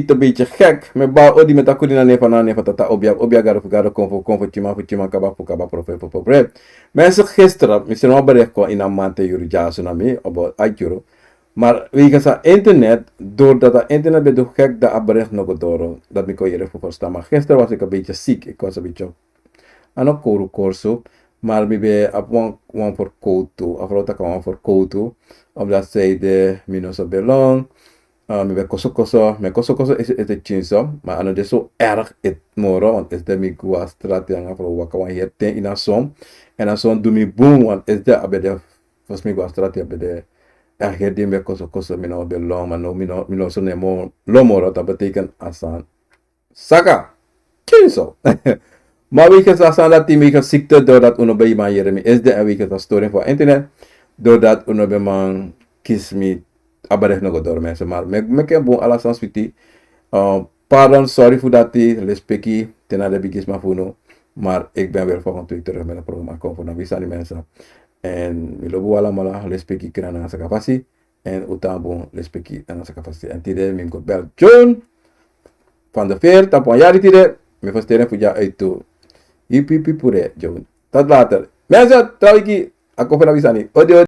niet een beetje gek. Me ba odi met akuri na nefa tata obia garo konfo chima kaba profe. Mensen gisteren, misschien wel bericht kwam in een maand tegen jullie tsunami, op uitjuro. Maar wie kan sa internet, doordat het internet bij de gek dat bericht nog door, dat ik kon je even verstaan. Maar gisteren was ik een beetje ziek, ik was een beetje aan een korso. Maar ik ben op one voor koutu, afgelopen kan one voor koutu. Op dat zijde, minus belong. Ik ben koso. Mijn koso is het chinso. Maar aan het zo erg het moro. Want is de mi gua straat yang afro waka wan hier ten in a som. En a som doe mi boom. Want is de abede, volgens mij gua straat abede. Er hier die me koso mino belong. Maar no mino so nemo lomoro. Dat betekent asan. Saka. Chinso. Maar wie is asan dat die me ziekte doordat uno bij man hier is de en wie is dat storing voor internet. Doordat uno bij man kies me. Abarech nog door mensen, maar me ken bon alla sans fiti. Pardon, sorry voor dat die lespeki tena de bigis ma funo. Maar ik ben weer volgende week terug met een programma komen voor visa die mensen. En we lopen allemaal lespeki kena na sa kapasi en utambo lespeki na sa kapasi. En tide min ko bel John van de Veer tapon jari tide me versteren voor jou uit toe. Hippie pure John. Tot later. Mensen, trouwens, ik kom voor visa niet. Odio.